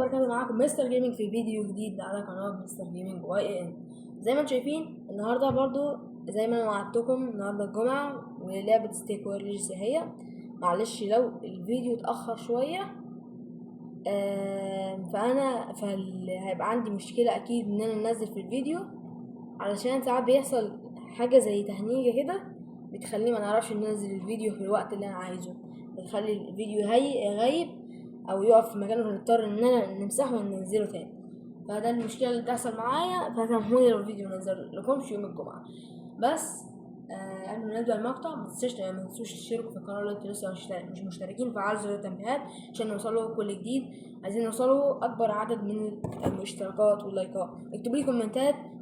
وبركاته. معاكم مستر جيمنج في فيديو جديد على قناة مستر جيمنج واي ان. زي ما انتم شايفين النهارده برضو زي ما انا وعدتكم النهارده الجمعة ولعبة ستيك ويرلز هي. معلش لو الفيديو اتأخر شوية هيبقى عندي مشكلة اكيد ان انا انزل في الفيديو، علشان ساعات بيحصل حاجة زي تهنيجة كده بتخليني ما نعرفش ننزل الفيديو في الوقت اللي انا عايزه، بتخلي الفيديو غايب او يقف في مكانه ونضطر اننا نمسحه وننزله تاني. فده المشكله اللي بتحصل معايا، فسامحوني لو الفيديو منزل لكمش يوم الجمعه. بس قبل ما نبدا المقطع ما تنسوش تشتركوا في القناه لو انتوا لسه مش مشتركين، فعلوا زر التنبيهات عشان نوصلوا كل جديد. عايزين نوصلوا اكبر عدد من الاشتراكات واللايكات. اكتبوا لي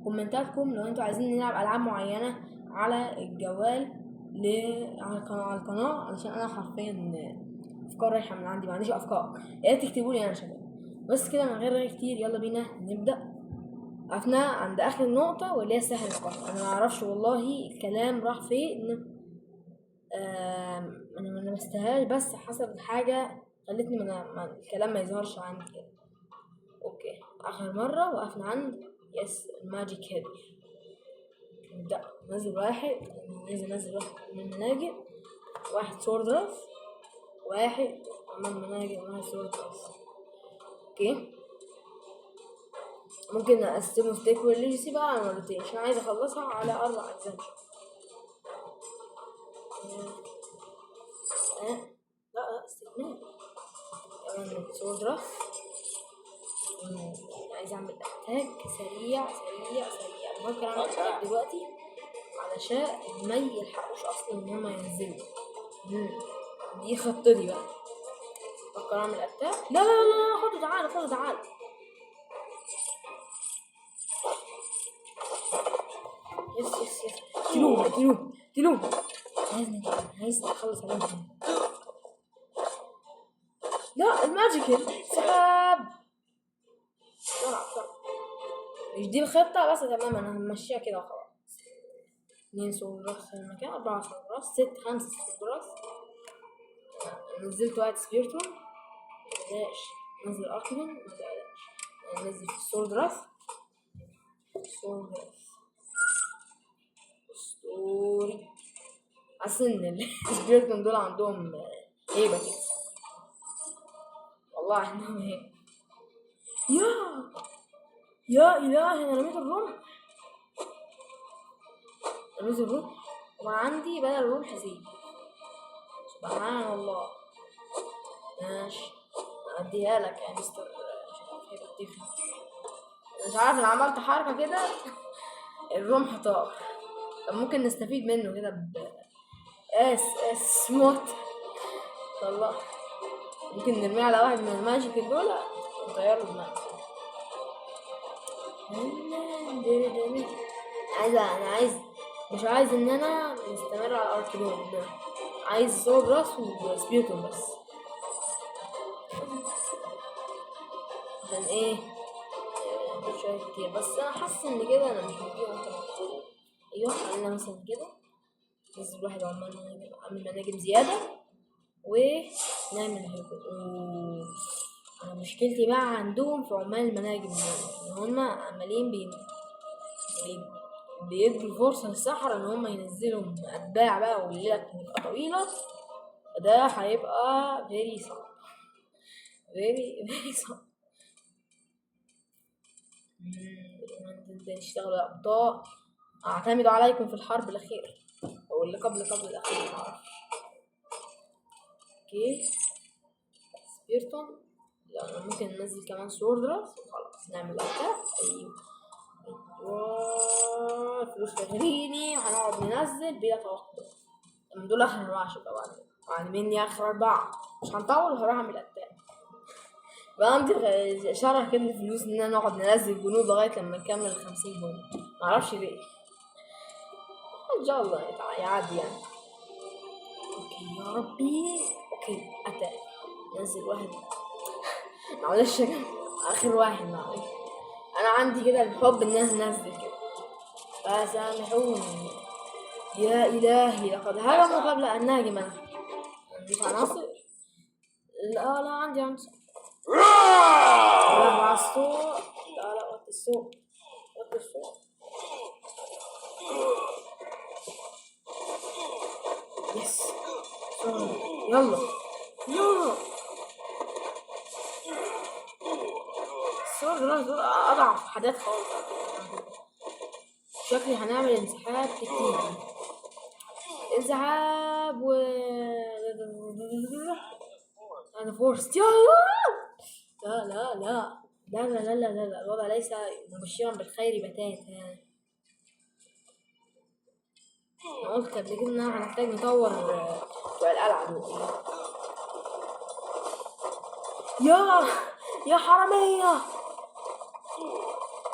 كومنتاتكم لو انتوا عايزين نلعب العاب معينه على الجوال على القناه، علشان انا حرفيا افكار رايحه من عندي، ما عنديش افكار. يا ريت تكتبوا لي انا شباب. بس كده من غير رغي كتير يلا بينا نبدا. وقفنا عند اخر نقطه واللي هي سحر القمر. انا ما اعرفش والله الكلام راح فين. انا ما لمستهاش، بس حصلت حاجه خلتني الكلام ما يظهرش عندي كده. اوكي، اخر مره وقفنا عند الماجيك هيد. نبدا ننزل واحد من المناجم، واحد سورد راس، واحد من المناجم، واحد سورد راس. اوكي، ممكن اقسمه ستيك والليجسي بقى على مرتين عشان عايز اخلصها على 4 اجزاء. لا استكمال كمان سورد راس. عايز اعمل اتاك سريع. بفكر اعمل اتاك دلوقتي علشان ما يلحقوش اصلا ان هما ينزلوا. دي خطتي بقى. بفكر اعمل اتاك. لا خدوا تعالى. يس كيلو. عايز اخلص عليهم. لا الماجيكال سحاب. بسرعة. مش دي الخطة بس تمام، انا همشيها كده وخلاص. 2 سور راس في المكان، 4 سور راس، 5 سور راس. نزلت واحد سبيرتون مبداش، نزل اركيدون مبداش، نزل في السورد راس. اسطوري. حاسس ان السبيرتون دول عندهم هيبة كده، والله عندهم هيبة. يا إلهي، أنا رميت الرمح وعندي بدل الرمح زين. سبحان الله. ماشي، أديها لك يا مستر. مش عارف أنا عملت حركة كده الرمح طار. طب ممكن نستفيد منه كده موت والله. ممكن نرميه على واحد من الماجيك دول ونطيره دماغه. مش عايز ان انا نستمر على الاركيدون ده، عايز سورد راس وسبيرتون بس. عشان ايه؟ مش شوية كتير بس انا حاسس ان كده انا مش مديهم اكتر. ايوه خلينا مثلا كده ننزل واحد عمال مناجم زيادة ونعمل هيكو. انا مشكلتي بقى عندهم في عمال المناجم ان هما عمالين بيدوا فرصة للسحرة ان هما ينزلوا اتباع بقى، والليلة تبقى طويلة، فده هيبقى very صعب. نشتغل يا ابطال. اعتمد عليكم في الحرب الاخيرة او اللي قبل الاخيرة، معرفش. اوكي سبيرتون. لا ممكن ننزل كمان سورد راس وخلاص نعمل اتاك. ايوه فلوس تغريني وهنقعد ننزل بلا توقف. من دول اخر 4 طبعا، يعني مني اخر 4 مش هنطول، هروح اعمل اتاك بقى. عندي شرح كده الفلوس ان انا نقعد ننزل جنود لغايه لما نكمل 50 جنود، معرفش ليه. ان شاء الله يعدي يعني. اوكي يا ربي. اوكي اتاك. نزل واحد معلش اخر واحد، معلش انا عندي كده الحب ان انا انزل كده، فسامحوني. يا الهي لقد هجموا قبل ان نهجم. انا عنديش عناصر. لا عندي عناصر. الصوت، وطي الصوت. يس، يلا يلا. الصور دول أضعف حاجات خالص. شكلي هنعمل انسحاب كتير. انسحاب أنا فورست. لا لا لا لا لا لا لا لا، الوضع ليس مبشرا بالخير بتاتا. أنا قلت قبل كده إن أنا هنحتاج نطور بتوع القلعة دول. يا حرامية.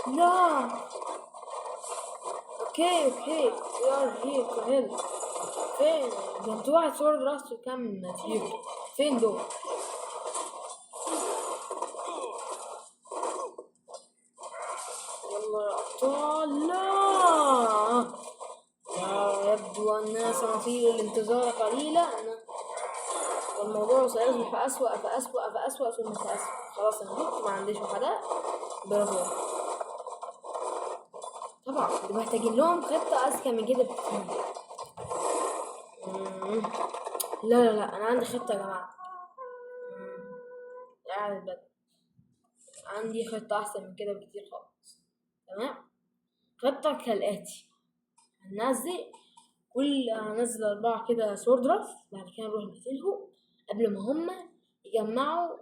لا. اوكي we are here to help. فين ده؟ انتوا واحد صور راسه كام فيو؟ فين دول؟ يلا يا ابطال. لا، يبدو أننا سنطيل الانتظار قليلا، والموضوع سيصبح فأسوأ ثم فأسوأ. خلاص أنا جبت، ما عنديش وحدات. برافو. طبعا محتاجين لهم خطة أذكى من كده بكتير. لا أنا عندي خطة يا جماعة. قاعد بدري. عندي خطة أحسن من كده بكتير خالص. تمام. خطة كالآتي: هننزل 4 كده سوردراف، بعد كده نروح نقتلهم قبل ما هما يجمعوا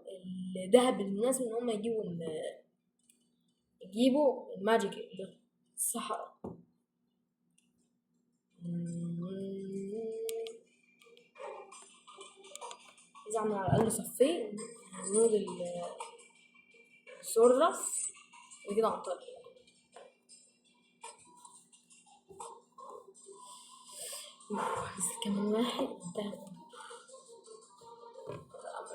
الذهب المناسب ان هما يجيبوا الماجيك اللي الصحراء. إذا عمل على الأقل صفين نود السوردراف وكده هنطلع. بس كمان واحد انتهى.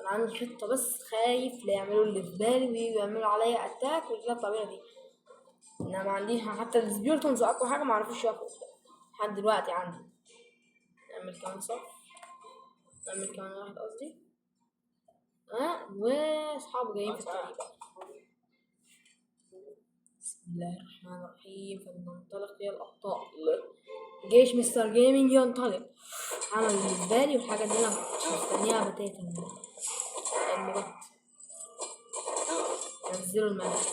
انا عندي خطة، بس خايف لا يعملوا اللي في بالي ويجوا يعملوا عليا اتاك والحاجات الطبيعية دي. انا ما عنديش حتى السبيرتونز اقوى حاجة، ما عرفوش يقفوا لحد دلوقتي عندي. نعمل كمان صف، نعمل كمان واحد قصدي. واصحابه جايين في الطريق. بسم الله الرحمن الرحيم. فلننطلق يا الابطال. جيش مستر جيمنج ينطلق. عمل بالنسبة لي والحاجة اللي انا مش مستنيها بتاتا. المرات نزلوا الملك.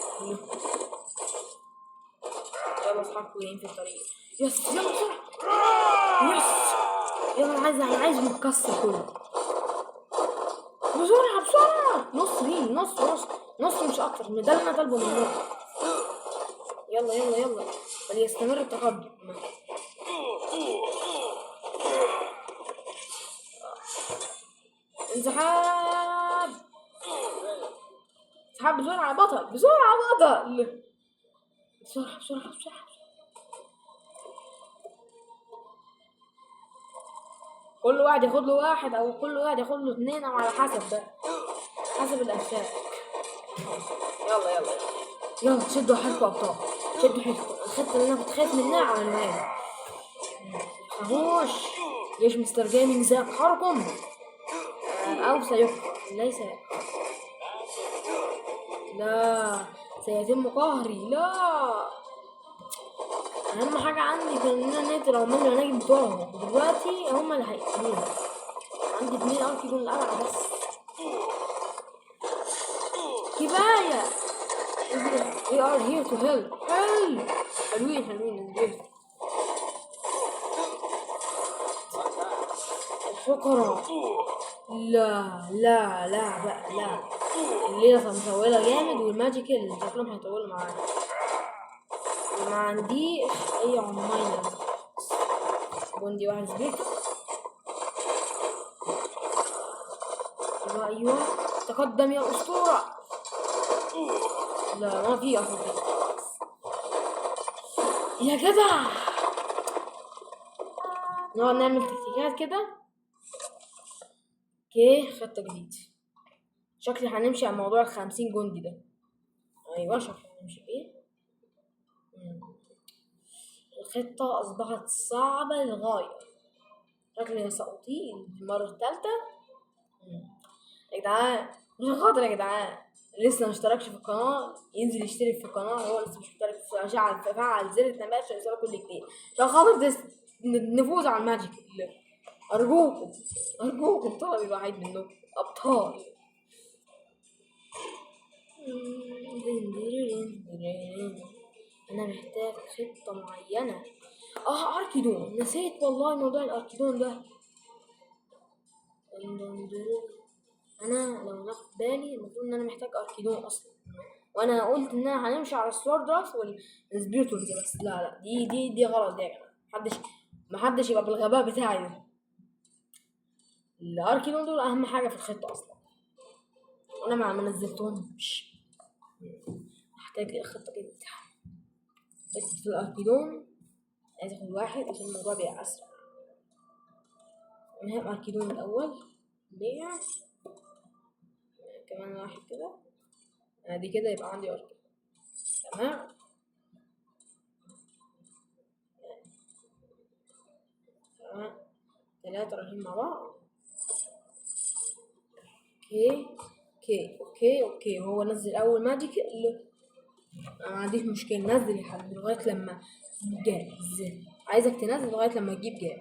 يلا اصحابكم جايين في الطريق. يس يلا بسرعة. يس يلا، انا عايز متكسر كله. بسرعة نص مين؟ نص مش اكتر من ده اللي انا طالبه منكم. يلا وليستمر التقدم. انسحاب بسرعة بطل. بسرعة. كل واحد ياخد له واحد، او كل واحد ياخد له 2، او على حسب بقى، حسب الاشياء. يلا شدوا حيلكم ابطال، شدوا حيلكم. الخطة اللي انا كنت خايف منها عملناها. متخافوش، جيش مستر جيمنج سيقهركم او سيقهر. ليس لا، سيتم قهري. لا، اهم حاجة عندي كان ان انا نقتل عمال المناجم بتوعهم. دلوقتي هما اللي هيقتلوني. عندي 2 اركي دول القلعة بس. كفاية. we are here to help. حلوين الفقراء. لا بقى لا. الليلة مطولة جامد، والماجيك اللي شكلهم هيطولوا معانا. ما عنديش اي عمايل. جندي واحد سبيكتر. ايوه تقدم يا اسطورة. لا ما في اصلا يا جدع. نقعد نعمل تكتيكات كده. اوكي، خطة جديدة. شكلي هنمشي على موضوع 50 جندي ده. ايوه شكلي هنمشي فيه. الخطة اصبحت صعبة للغاية. شكلي سأطيل المرة الثالثة. يا جدعان مش خاطر يا جدعان، لسه ما اشتركش في القناه ينزل يشترك في القناه، هو لسه مش مشترك فعل زر التنبيه عشان يوصلك كل جديد، عشان خاطر نفوز على الماجيك. ارجوكم ارجوكم، طلبي الوحيد منكم ابطال. انا محتاج خطه معينه. اركيدون، نسيت والله موضوع الاركيدون ده. انا لو ناخد بالي المفروض ان انا محتاج اركيدون اصلا، وانا قلت ان انا هنمشي على السورد راس والسبيرتولز بس. لا لا، دي غلط دي يا جماعه. محدش يبقى بالغباء بتاعي ده. الاركيدون دول اهم حاجه في الخطه اصلا، وانا ما نزلتهمش. محتاج الخطه كده. في الاركيدون عايز اخد واحد عشان الموضوع بيبقى اسرع. نهاية اركيدون الاول ليه كمان واحد كده. دي كده يبقى عندي اركيدون. تمام. تمام، 3 رايحين مع بعض. اوكي. هو نزل اول ماجيك انا ما عنديش مشكله، نزل يا حبيبي لغايه لما جاهز. عايزك تنزل لغايه لما تجيب جاهز.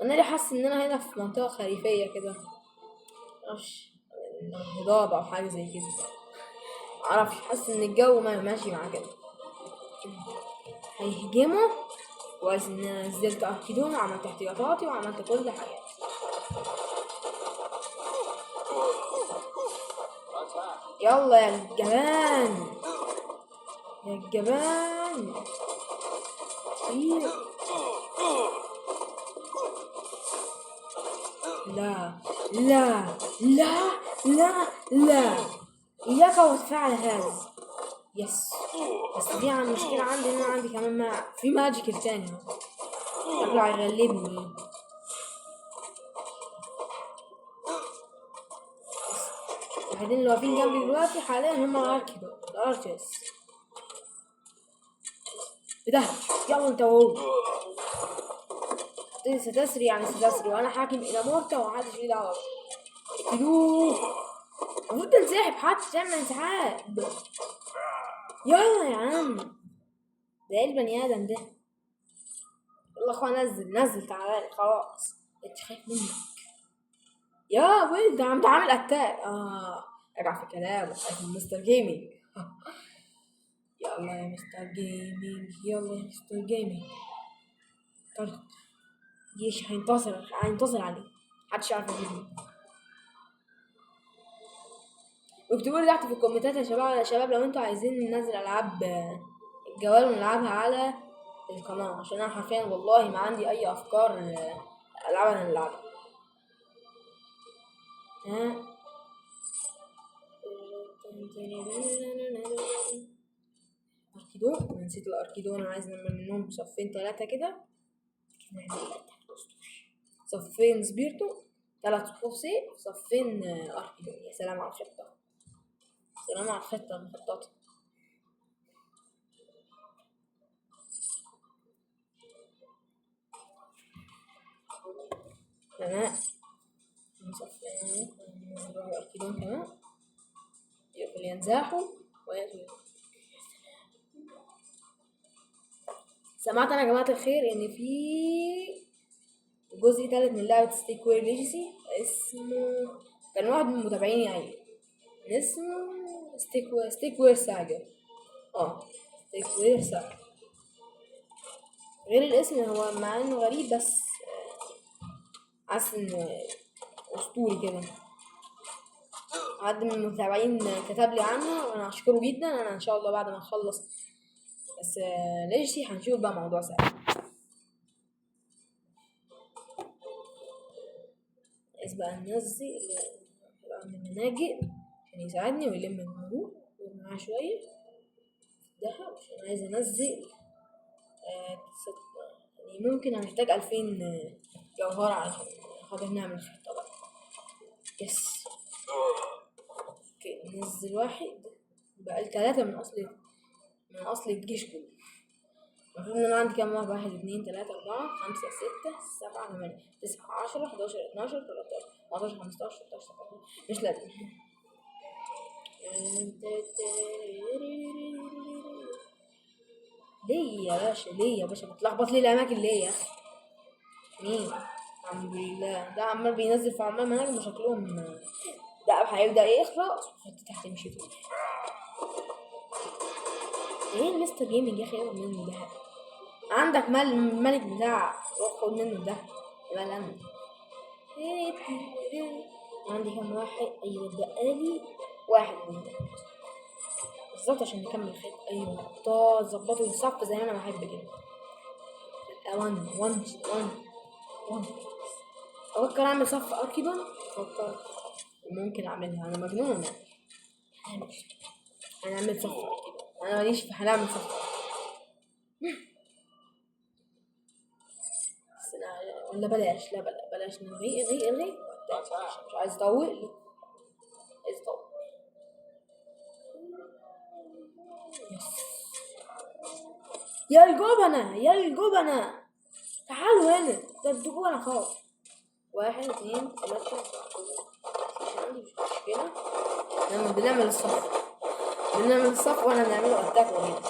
انا ليه حاسس ان انا هنا في منطقه خريفيه كده، معرفش، هضاب او حاجه زي كده، معرفش، حاسس ان الجو ما ماشي مع كده. هيهجموا كويس ان انا نزلت اركيدون وعملت احتياطاتي وعملت كل حاجه. يلا يا الجبان يا الجبان. لا لا لا لا لا، إياك وتفعل هذا. يس. بس دي عن مشكلة عندي إن أنا عندي كمان في ماجيك التاني شكله هيغلبني. الوحيدين اللي واقفين جنبي دلوقتي حاليا هما الارتيس. ده يلا انت وهو ستسري، يعني ستسري، وانا حاكم الى مورتا ومحدش ليه دعوه. اقتلوه. المفروض تنسحب حتى تعمل انسحاب. يلا يا عم، ده ايه البني ادم ده؟ يلا اخويا نزل تعالى خلاص. انت خايف منك يا ولد؟ ده عم عامل اتاك. ارجع في كلامك مستر جيمنج. يلا يا مستر جيمنج، يلا يا مستر جيمنج. طلق جيش هينتصر عليه، محدش يعرف يجيبه. واكتبوا لي تحت في الكومنتات يا شباب لو انتوا عايزين ننزل العاب الجوال ونلعبها على القناة، عشان انا حرفيا والله ما عندي اي افكار العاب انا نلعبها. اركيدون، نسيت الاركيدون. انا عايز نعمل منهم صفين 3 كده. صفين سبيرتو، 3 صفوف سيف، صفين اركيدون. يا سلام على الخطة، سلام على الخطة المخططة. تمام، صفين اركيدون كمان يقول ينزاحوا ويأتوا. سمعت انا يا جماعة الخير ان في جزء تالت من لعبة ستيك وير ليجاسي اسمه، كان واحد من متابعيني يعني اسمه ستيك وير ساجا. ستيك وير ساجا. غير الاسم هو مع انه غريب بس حاسس انه اسطوري كده. حد من المتابعين كتب لي عنه وانا اشكره جدا. انا ان شاء الله بعد ما نخلص بس ليجاسي هنشوف بقى موضوع ساجا. عايز بقى ننزل من المناجئ عشان يساعدني ويلم الهدوء معاه شوية ده، عشان عايز انزل يعني ممكن هنحتاج 2000 جوهرة علشان خاطر نعمل خطة بقى. يس. اوكي ننزل واحد بقى 3 من اصل الجيش كله. المفروض ان انا عندي كام واحد؟ 1 2 3 4 5 6 7 8 9 10 11 12 13 14 15 16 17. مش لازم. ليه يا باشا؟ ليه يا باشا بتلخبط لي الاماكن ليه يا اخي؟ مين؟ الحمد لله ده عمال بينزل في عمال مناجم وشكلهم ده هيبدأ يخرق تحت مشي فيه. ايه المستر جيمنج يا اخي؟ ايه منه ده؟ عندك الملك بتاعك روح خد منه ده. مال انا عندي كام واحد؟ ايوه بقالي واحد من ده بالظبط عشان نكمل خيط. ايوه ظبطوا الصف زي ما انا بحب كده. 1 1 1 1. افكر اعمل صف اركيبا. افكر ممكن اعملها. انا مجنون. هنعمل صف اركيبا. انا ماليش في هنعمل صف بس ولا بلاش. لا بلاش نلغي. مش عايز اطول. عايز اطول. يا الجبنة يا الجبنة تعالوا هنا. ده انتوا انا خلاص. 1 2 3 عندي مش مشكلة. بنعمل الصف وانا بنعمله اتاك وهنا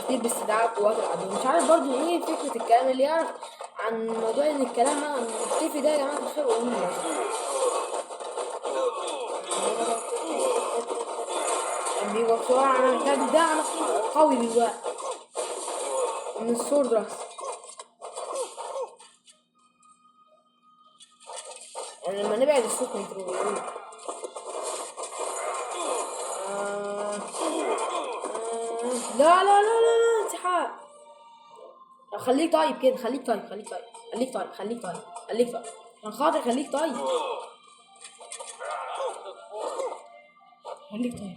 كتير باستدعاء قوات العدو. مش عارف برضو ايه فكرة الكلام. اللي يعرف عن موضوع ان الكلام مختفي ده يا جماعة الخير قولوا لي. كان بيبقى بسرعة. انا محتاج دعم قوي دلوقتي من السورد راس. يعني لما نبعد الصوت كنترول. لا لا لا لا لا انسحاب. خليك طيب كده. خليك طيب عشان خاطر خليك طيب.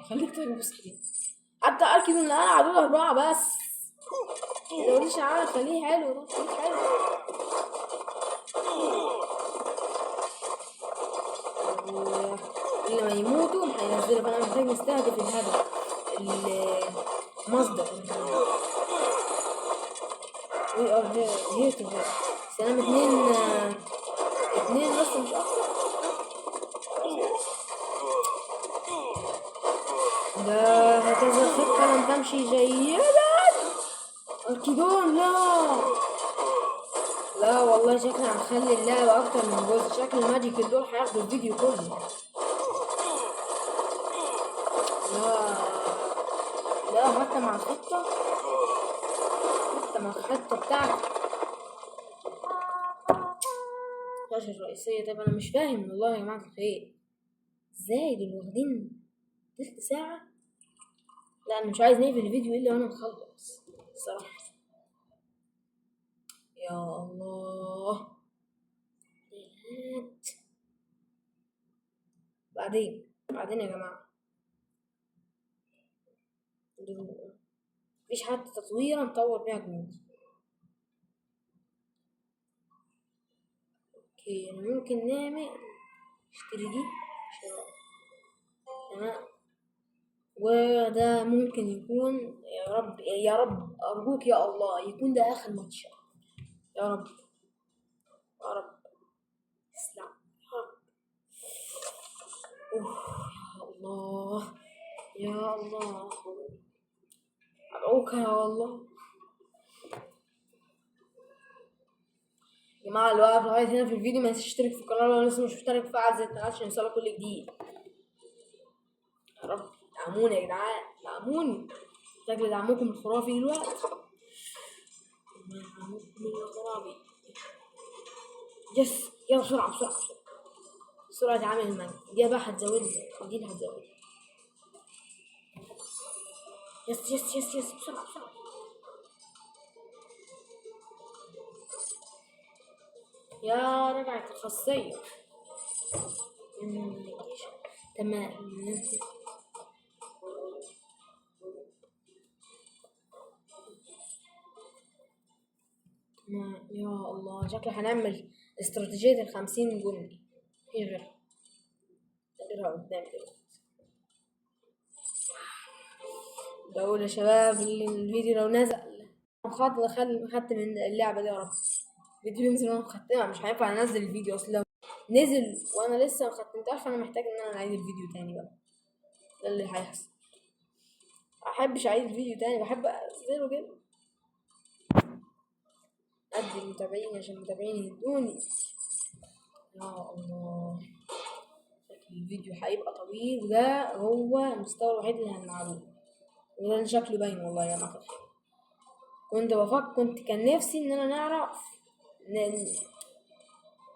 خليك طيب بس كده. حتى اركب ان انا عدول 4 بس. ما تقوليش عارف. خليه حلو ده. خليك حلو. اللي ما يموتوا هينزلوا. فانا محتاج نستهدف الهدف المصدر. we are here to help. سلام. 2 بس مش اكتر. لا هكذا الخطة لن تمشي جيدا. أركيدون لا والله شكلنا هنخلي اللعبة أكتر من جزء. شكل الماجيك دول هياخدوا الفيديو كله. لا حتى مع الخطة بتاعتي الشاشة الرئيسية. طب أنا مش فاهم والله يا جماعة الخير. ازاي دول واخدين تلت ساعة؟ لا أنا مش عايز نقفل الفيديو إلا وأنا مخلص الصراحة. يا الله. بعدين يا جماعة مفيش حتى تطويرة نطور بيها جنود. اوكي أنا ممكن نعمل اشتري دي تمام. وده ممكن يكون يا رب أرجوك يا الله يكون ده آخر ماتش. يا رب تسلم. يا الله أدعوك يا الله. يا جماعة اللي واقف لغاية هنا في الفيديو ما ينساش يشترك في القناة لو لسه مش مشترك. فعل زر الجرس عشان يوصلك كل جديد. يا رب دعموني يا جدعان. دعموني. شكل دعمكم الخرافي دلوقتي. يس يلا بسرعة عامل المنع دي بقى هتزودني. دي اللي هتزودني. يس بسرعة. يا رجعت الخاصية. تمام. يا الله شكله هنعمل استراتيجية 50 جندي. في غيرها قدام كده. بقول يا شباب الفيديو لو نزل خدت من اللعبة دي يا رب. الفيديو ينزل وانا مختمها، مش هينفع انزل الفيديو اصلا نزل وانا لسه مختمتهاش، فانا محتاج ان انا اعيد الفيديو تاني بقى. ده اللي هيحصل. محبش اعيد الفيديو تاني، بحب انزله كده ادي المتابعين عشان المتابعين يهدوني. يا الله، شكل الفيديو هيبقى طويل، وده هو المستوى الوحيد اللي هنلعبه، وده اللي شكله باين والله يا جماعة. كان نفسي ان انا نعرف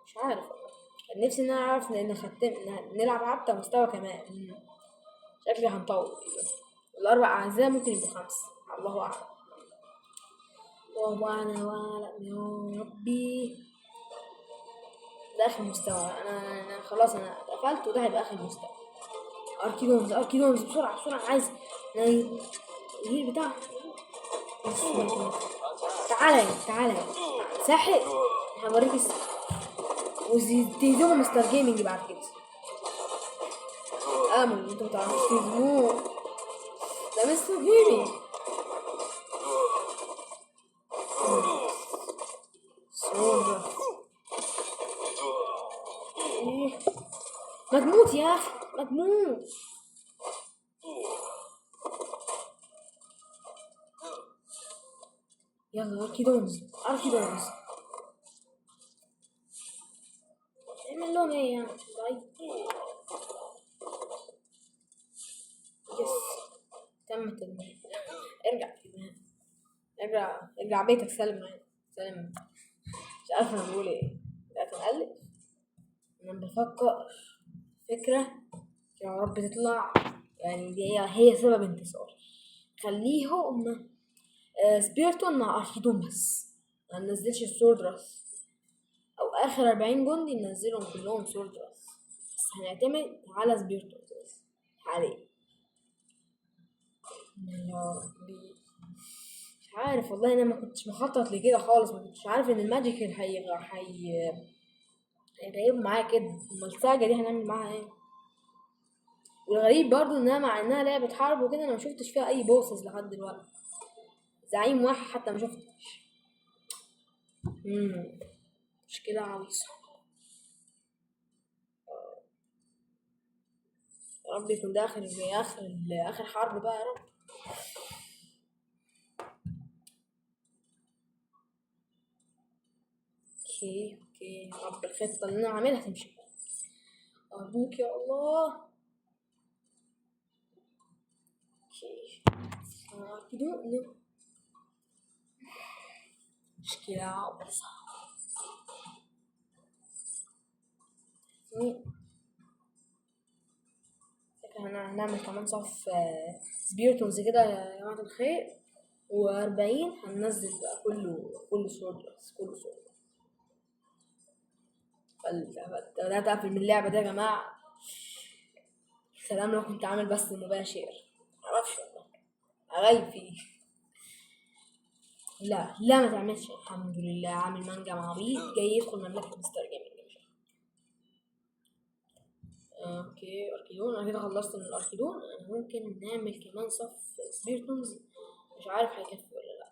مش عارف والله. كان نفسي ان انا اعرف نلعب حتى مستوى كمان. شكلي هنطول. الاربع اعزاء ممكن يبقوا 5، الله اعلم. الله اعلم يا ربي. ده اخر مستوى. انا خلاص انا اتقفلت، وده هيبقى اخر مستوى. اركيدومز بسرعه بسرعه، عايز الهيل بتاعه. بس تعالى ساحق. هوريك وتهزموا مستر جيمنج بعد كده. امل انتوا متعرفوش تهزموه، ده مستر جيمنج. مجموت يا اخي، مجموت. يلا اركيدونز اعمل لهم ايه يعني؟ يس، تمت ارجع بيتك سلم معايا. سلم. مش عارفه انا بقول ايه. بدأت أقلب. انا بفكر فكره يا رب تطلع، يعني دي هي سبب انتصاري. خليهم سبيرتون مع اركيدون بس، ما ننزلش السورد راس، او اخر 40 جندي ننزلهم كلهم سورد راس، بس هنعتمد على سبيرتون بس عليه. يا ربي، مش عارف والله، انا ما كنتش مخطط لكده خالص، ما كنتش عارف ان الماجيك هيغيب معايا كده. امال الساجة دي هنعمل معاها ايه؟ والغريب برضو انها مع انها لعبة حرب وكده، انا ما شفتش فيها اي بوسز لحد دلوقتي. زعيم واحد حتى ما شفتش. مشكلة عويصة. يا رب يكون ده اخر حرب بقى يا رب. اوكي يا رب الخطة اللي انا عاملها تمشي. ارجوك يا الله. اوكي كده مشكلة عويصة. هنعمل كمان صف سبيرتونز كده يا جماعة الخير، و40 هننزل بقى كله سورد. بدأت أقفل من اللعبة دي يا جماعة. سلام لو كنت عامل بس مباشر، معرفش والله أغيب فيه. لا ما تعملش. الحمد لله عامل مانجا عبيط جاي يدخل مملكة مستر جيمنج. اوكي اركيدون، انا كده خلصت من الاركيدون. انا ممكن نعمل كمان صف سبيرتونز، مش عارف هيكفي ولا لا.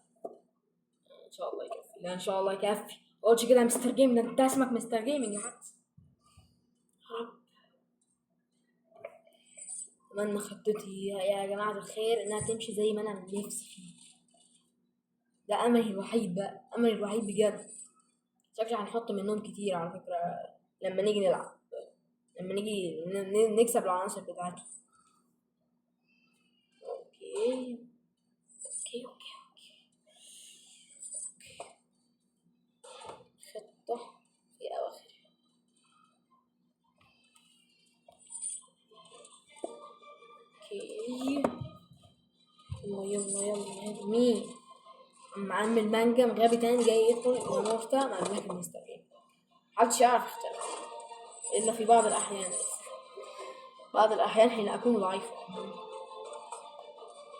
ان شاء الله يكفي. لا ان شاء الله يكفي. قلتش كده يا مستر جيم، ده انت اسمك مستر جيمنج حتى. اتمنى خطتي يا جماعة الخير انها تمشي زي ما انا نفسي فيه. ده املي الوحيد بقى، املي الوحيد بجد. شكلي هنحط منهم كتير على فكرة لما نيجي نلعب، لما نيجي نكسب العناصر بتاعته. اوكي خطة في اواخر. اوكي يلا مين عم المانجا غبي تاني جاي يدخل المفتى مع الملك المستقيم. محدش يعرف يختلف الا في بعض الاحيان، حين اكون ضعيفة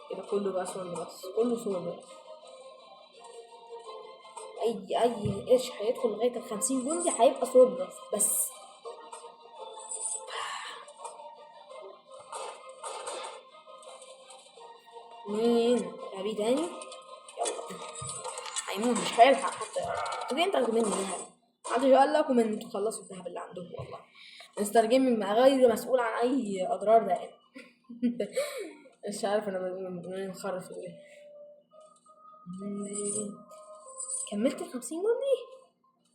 كده. كله بقى كله صور بس. اي قرش هيدخل لغاية 50 جندي هيبقى صور بس. مين ابي تاني؟ يلا هيموت مش هيلحق حتى. انتوا جايين تاخدوا مني ذهب، محدش قال لكم ان انتوا تخلصوا الذهب اللي عندكم. والله مستر جيمنج غير مسؤول عن اي اضرار دائما. مش عارف انا مخرف ايه. كملت ال50 جندي؟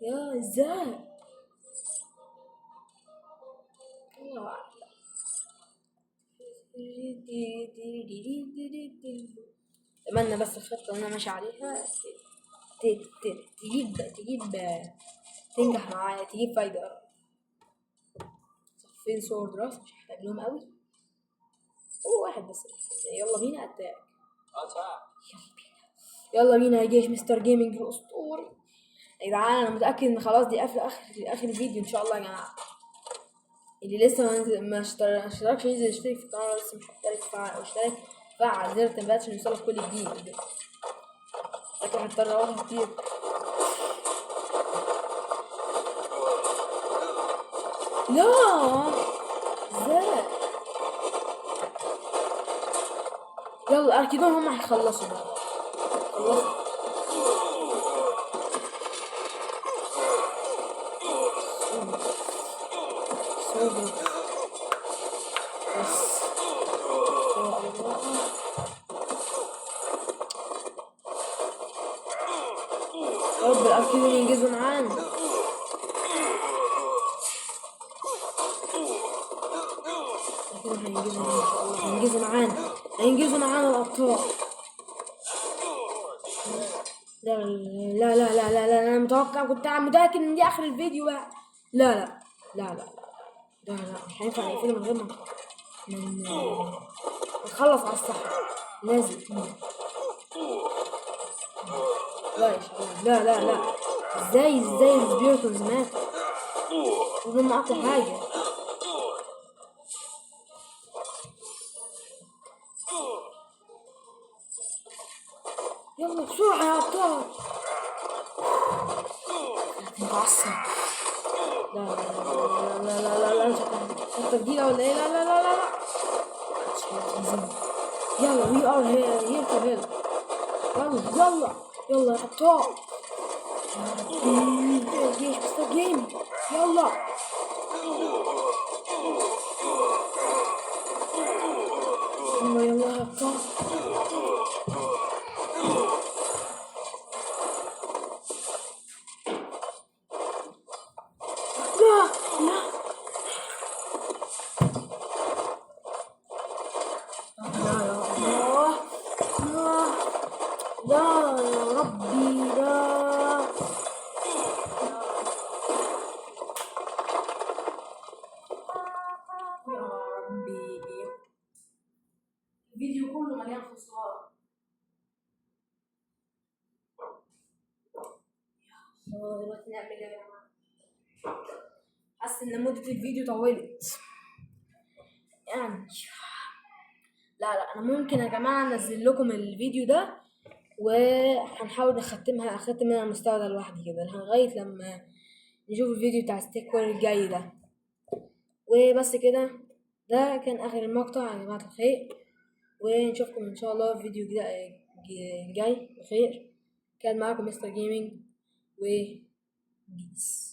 يا ازاي؟ اتمنى بس الخطة اللي انا ماشي عليها تجيب تنجح معايا، تجيب فايدة. فين سورد راس؟ مش هحتاج لهم قوي. هو واحد بس. يلا بينا اتاك. يلا بينا يا جيش مستر جيمنج الاسطوري. يا جدعان انا متاكد ان خلاص دي اخر الفيديو ان شاء الله يا جماعه. اللي لسه ما اشتركش ينزل يشترك في القناه، لسه مش اشترك فعل زر التنبيهات عشان يوصلك كل جديد. لكن هضطر اروح كتير. لا ازاي؟ يلا اركيدون هم هيخلصوا بقى. خلصوا. بس يا الله. يا رب الاركيدون ينجزوا معانا. هينجزوا معانا ان شاء الله. هينجزوا معانا الابطال. لا لا لا لا لا لا انا متوقع، كنت متاكد ان دي اخر الفيديو بقى. لا لا لا لا لا لا مش هينفع نقفله من غير ما نخلص على الصح. لازم. لا يا شباب لا لا لا. ازاي السبيرتونز ماتوا؟ هم اقوى حاجه. يلا بسرعه يا ابطال. متعصب. لا لا لا لا لا لا لا خطة جديدة ولا ايه؟ لا لا لا لا لا. يلا وي ار هير تو هيلب. يلا يلا يا ابطال. جيش مستر جيم. يلا يلا يا ابطال. لا لا لا يا الله. لا يا ربي لا. يا ربي الفيديو كله مليان خسارة. دلوقتي نعمل ايه يا جماعة؟ حاسس ان مدة الفيديو طولت يعني. لا انا ممكن يا جماعة انزل لكم الفيديو ده وهنحاول اختم منها المستوى ده لوحدي كده لغاية لما نشوف الفيديو بتاع ستيكور الجاي ده. وبس كده، ده كان اخر المقطع يا جماعة الخير، ونشوفكم ان شاء الله في فيديو جاي بخير. كان معاكم مستر جيمنج و بيس.